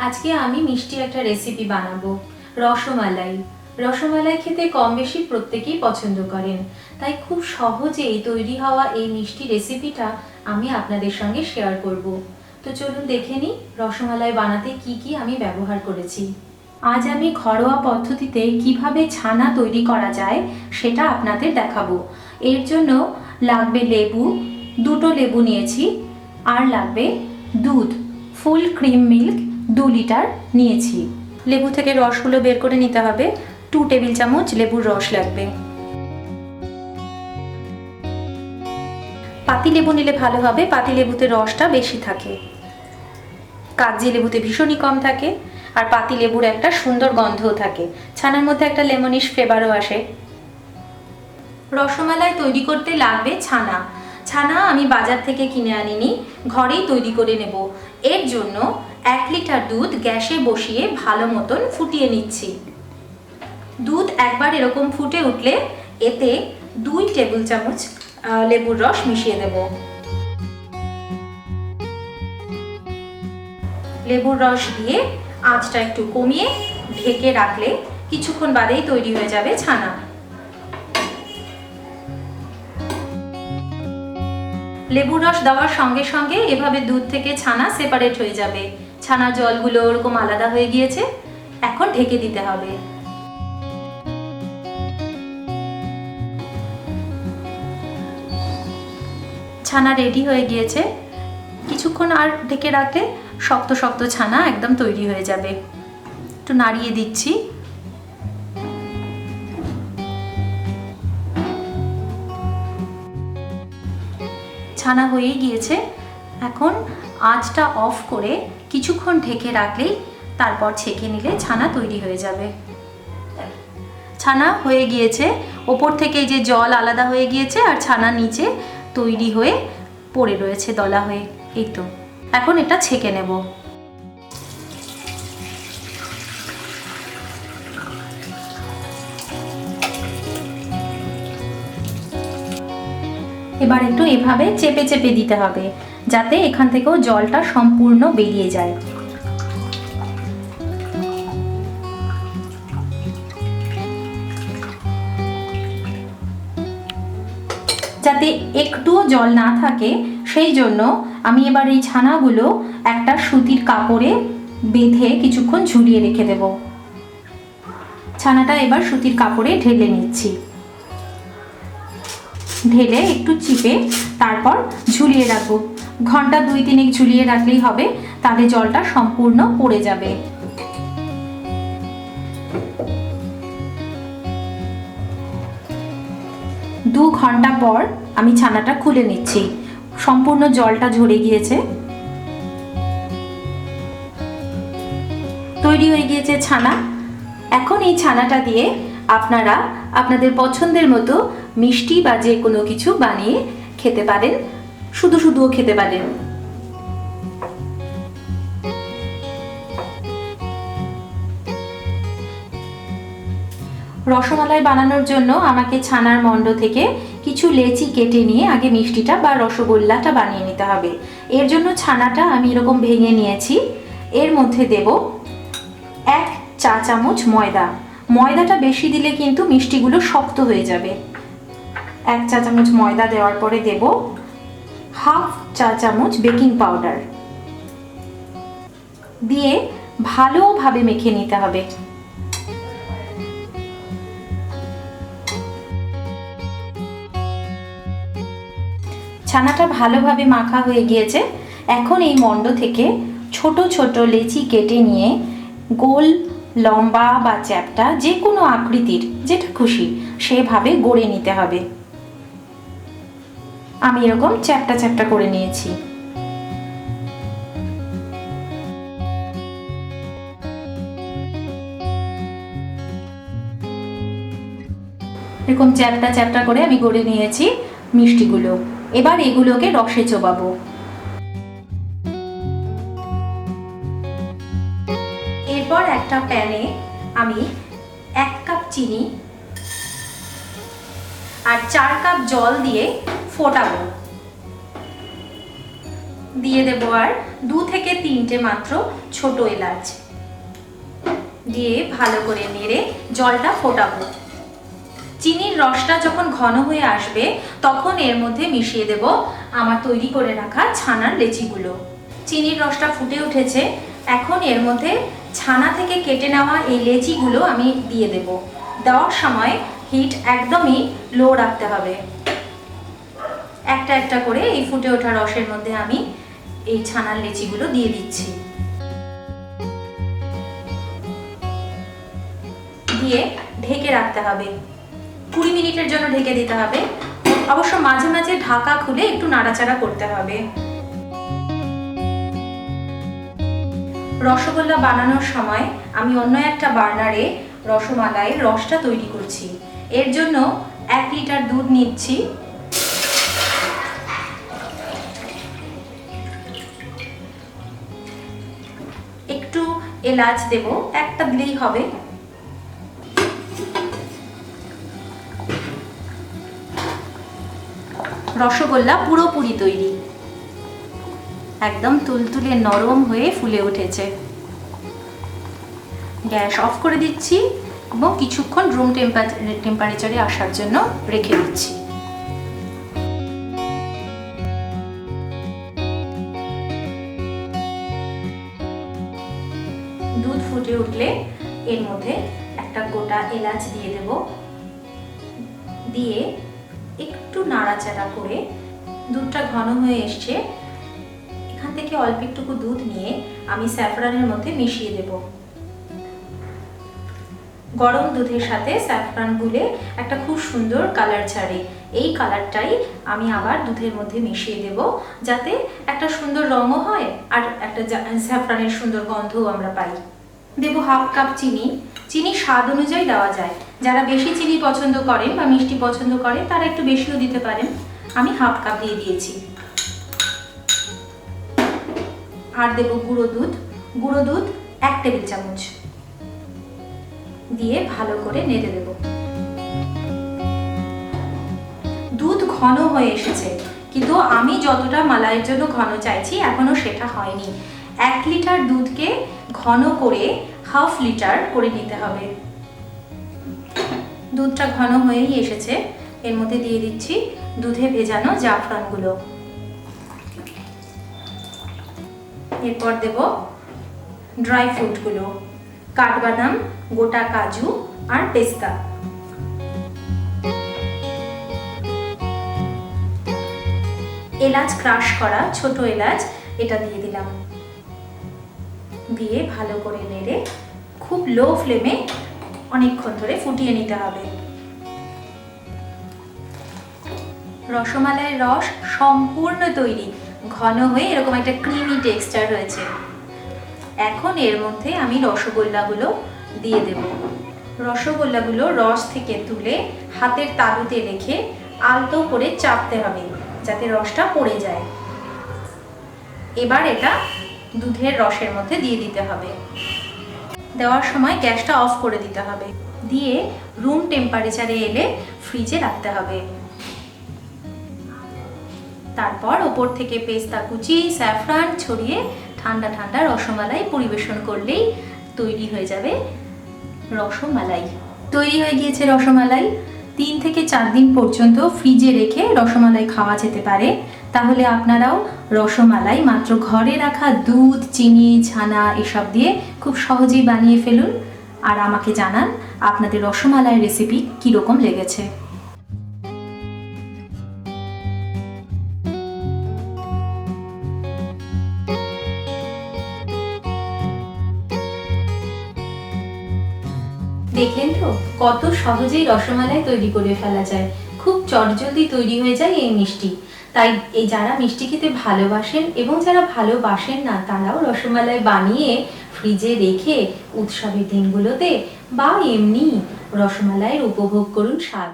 আজকে আমি মিষ্টি একটা রেসিপি বানাবো, রসমালাই। রসমালাই খেতে কম বেশি প্রত্যেকেই পছন্দ করেন, তাই খুব সহজেই তৈরি হওয়া এই মিষ্টি রেসিপিটা আমি আপনাদের সঙ্গে শেয়ার করব। তো চলুন দেখে নিই রসমালাই বানাতে কি কি আমি ব্যবহার করেছি। আজ আমি ঘরোয়া পদ্ধতিতে কিভাবে ছানা তৈরি করা যায় সেটা আপনাদের দেখাবো। এর জন্য লাগবে লেবু, দুটো লেবু নিয়েছি, আর লাগবে দুধ, ফুল ক্রিম মিল্ক 2 লিটার নিয়েছি। লেবু থেকে রসগুলো বের করে নিতে হবে, 2 টেবিল চামচ লেবুর রস লাগবে। পাতি লেবু নিলে ভালো হবে, পাতি লেবুতে রসটা বেশি থাকে, কাগজি লেবুতে ভীষণই কম থাকে, আর পাতি লেবুর একটা সুন্দর গন্ধও থাকে, ছানার মধ্যে একটা লেমনিশ ফ্লেভারও আসে। রসমালাই তৈরি করতে লাগবে ছানা। ছানা আমি বাজার থেকে কিনে আনিনি, ঘরেই তৈরি করে নেব। এর জন্য 1 লিটার দুধ গ্যাসে বসিয়ে ভালো মতন ফুটিয়ে নিচ্ছি। দুধ একবার এরকম ফুটে উঠলে এতে 2 টেবিল চামচ লেবুর রস মিশিয়ে দেব। লেবুর রস দিয়ে আঁচটা একটু কমিয়ে ঢেকে রাখলে কিছুক্ষণ বাদেই তৈরি হয়ে যাবে ছানা। লেবুর রস দেওয়ার সঙ্গে সঙ্গে এভাবে দুধ থেকে ছানা সেপারেট হয়ে যাবে, ছানার জলগুলো ওরকম আলাদা হয়ে গিয়েছে। এখন ঢেকে দিতে হবে। ছানা রেডি হয়ে গিয়েছে, কিছুক্ষণ আর ঢেকে রাখলে শক্ত শক্ত ছানা একদম তৈরি হয়ে যাবে। একটু নাড়িয়ে দিচ্ছি। ছানা হয়ে গিয়েছে, এখন আঁচটা অফ করে কিছুক্ষণ ঢেকে রাখলেই তারপর ছেঁকে নিলে ছানা তৈরি হয়ে যাবে। ছানা হয়ে গিয়েছে, ওপর থেকে যে জল আলাদা হয়ে গিয়েছে আর ছানা নিচে তৈরি হয়ে পড়ে রয়েছে দলা হয়ে। এই তো, এখন এটা ছেঁকে নেব। এবার একটু এভাবে চেপে চেপে দিতে হবে, যাতে এখান থেকেও জলটা সম্পূর্ণ বেরিয়ে যায়। যাতে একটুও জল না থাকে সেই জন্য আমি এবার এই ছানাগুলো একটা সুতির কাপড়ে বেঁধে কিছুক্ষণ ঝুলিয়ে রেখে দেব। ছানাটা এবার সুতির কাপড়ে ঢেলে নিচ্ছি। ঢেলে একটু চিপে তারপর ঝুলিয়ে রাখবো। ঘন্টা 2-3 ঝুলিয়ে রাখলেই হবে, তাহলে জলটা সম্পূর্ণ পড়ে যাবে। দু ঘন্টা পর আমি ছানাটা খুলে নিচ্ছি, সম্পূর্ণ জলটা ঝরে গিয়েছে। তৈরি হয়ে গিয়েছে ছানা। এখন এই ছানাটা দিয়ে আপনারা আপনাদের পছন্দের মতো মিষ্টি বা যে কোনো কিছু বানিয়ে খেতে পারেন, শুধু শুধুও খেতে পারেন। রসমালাই বানানোর জন্য আমাকে ছানার মণ্ড থেকে কিছু লেচি কেটে নিয়ে আগে মিষ্টিটা বা রসগোল্লাটা বানিয়ে নিতে হবে। এর জন্য ছানাটা আমি এরকম ভেঙে নিয়েছি। এর মধ্যে দেব 1 চা চামচ ময়দা। ময়দাটা বেশি দিলে কিন্তু মিষ্টিগুলো শক্ত হয়ে যাবে। 1 চা চামচ ময়দা দেওয়ার পরে দেব 1/2 চা চামচ বেকিং পাউডার দিয়ে ভালোভাবে মেখে নিতে হবে। ছানাটা ভালোভাবে মাখা হয়ে গিয়েছে। এখন এই মণ্ড থেকে ছোট ছোট লেচি কেটে নিয়ে গোল, লম্বা বা চ্যাপ্টা যে কোনো আকৃতির, যেটা খুশি সেভাবে গড়ে নিতে হবে। আমি এরকম চ্যাপ্টা চ্যাপ্টা করে নিয়েছি। এরকম চ্যাপ্টা চ্যাপ্টা করে আমি গড়ে নিয়েছি মিষ্টিগুলো। এবার এগুলোকে রসে চোবাবো। এরপর একটা প্যানে আমি 1 কাপ চিনি আর 4 কাপ জল দিয়ে ফোটাবো। দিয়ে দেব আর 2 থেকে 3টে মাত্র ছোট এলাচ, দিয়ে ভালো করে নেড়ে জলটা ফোটাবো। চিনির রসটা যখন ঘন হয়ে আসবে তখন এর মধ্যে মিশিয়ে দেব আমার তৈরি করে রাখা ছানার লেচিগুলো। চিনির রসটা ফুটে উঠেছে, এখন এর মধ্যে ছানা থেকে কেটে নেওয়া এই লেচিগুলো আমি দিয়ে দেব। দেওয়ার সময় হিট একদমই লো রাখতে হবে। একটা একটা করে এই ফুটে ওঠা রসের মধ্যে আমি এই ছানার লেচিগুলো দিয়ে দিচ্ছি। দিয়ে ঢেকে রাখতে হবে, 20 মিনিটের জন্য ঢেকে দিতে হবে। অবশ্য মাঝে মাঝে ঢাকা খুলে একটু নাড়াচাড়া করতে হবে। রসগোল্লা বানানোর সময় আমি অন্য একটা বার্নারে রসমালাইয়ের রসটা তৈরি করছি। এর জন্য 1 লিটার দুধ নিচ্ছি, একটু এলাচ দেব, একটা দিলেই হবে। রসগোল্লা পুরোপুরি তৈরি, একদম তুলতুলে নরম হয়ে ফুলে উঠেছে। গ্যাস অফ করে দিচ্ছি এবং কিছুক্ষণ রুম টেম্পারেচারে আসার জন্য রেখে দিচ্ছি। দুধ ফুটে উঠলে এর মধ্যে একটা গোটা এলাচ দিয়ে দেব, দিয়ে একটু নাড়াচাড়া করে দুধটা ঘন হয়ে এসছে, এখান থেকে অল্প একটুকু দুধ নিয়ে আমি স্যাফরানের মধ্যে মিশিয়ে দেব। গরম দুধের সাথে স্যাফরান গুলে একটা খুব সুন্দর কালার ছাড়ে। এই কালারটাই আমি আবার দুধের মধ্যে মিশিয়ে দেব, যাতে একটা সুন্দর রঙও হয় আর একটা স্যাফরানের সুন্দর গন্ধও আমরা পাই। দেব 1/2 কাপ চিনি। চিনি স্বাদ অনুযায়ী দেওয়া যায়, যারা বেশি চিনি পছন্দ করেন বা মিষ্টি পছন্দ করেন তারা একটু বেশিও দিতে পারেন। আমি 1/2 কাপ দিয়ে দিয়েছি। আর দেব গুঁড়ো দুধ। গুঁড়ো দুধ 1 টেবিল চামচ দিয়ে ভালো করে নেড়ে দেব। দুধ ঘন হয়ে এসেছে, কিন্তু আমি যতটা মালাইয়ের জন্য ঘন চাইছি এখনো সেটা হয়নি। 1 লিটার দুধকে ঘন করে 1/2 লিটার করে নিতে হবে। দুধটা ঘন হয়েই এসেছে, এর মধ্যে দিয়ে দিচ্ছি দুধে ভেজানো জাফরানগুলো। এরপর দেব ড্রাই ফ্রুটগুলো, কাঠবাদাম, গোটা কাজু আর পেস্তা। এলাচ ক্রাশ করা ছোট এলাচ, এটা দিয়ে দিলাম। দিয়ে ভালো করে নেড়ে খুব লো ফ্লেমে অনেকক্ষণ ধরে ফুটিয়ে নিতে হবে। রসমালাইয়ের রস সম্পূর্ণ তৈরি, ঘন হয়ে এরকম একটা ক্রিমি টেক্সচার হয়েছে। এখন এর মধ্যে আমি রসগোল্লাগুলো দিয়ে দেব। রসগোল্লাগুলো রস থেকে তুলে হাতের তালুতে রেখে আলতো করে চাপতে হবে যাতে রসটা পড়ে যায়। এবার এটা দুধের রসের মধ্যে দিয়ে দিতে হবে। দেওয়ার সময় গ্যাসটা অফ করে দিতে হবে, দিয়ে রুম টেম্পারেচারে এলে ফ্রিজে রাখতে হবে। তারপর ওপর থেকে পেস্তা কুচি, স্যাফরান ছড়িয়ে ঠান্ডা ঠান্ডা রসমালাই পরিবেশন করলেই তৈরি হয়ে যাবে রসমালাই। তৈরি হয়ে গিয়েছে রসমালাই। 3 থেকে 4 দিন পর্যন্ত ফ্রিজে রেখে রসমালাই খাওয়া যেতে পারে। তাহলে আপনারাও রসমালাই মাত্র ঘরে রাখা দুধ, চিনি, ছানা এসব দিয়ে খুব সহজেই বানিয়ে ফেলুন। আর আমাকে জানান আপনাদের রসমালাই রেসিপি কীরকম লেগেছে। দেখলেন তো কত সহজেই রসমালাই তৈরি করে ফেলা যায়, খুব চটজলদি তৈরি হয়ে যায় এই মিষ্টি। তাই এই যারা মিষ্টি খেতে ভালোবাসেন এবং যারা ভালোবাসেন না তারাও রসমালাই বানিয়ে ফ্রিজে রেখে উৎসবের দিনগুলোতে বা এমনি রসমালাইয়ের উপভোগ করুন স্বাদ।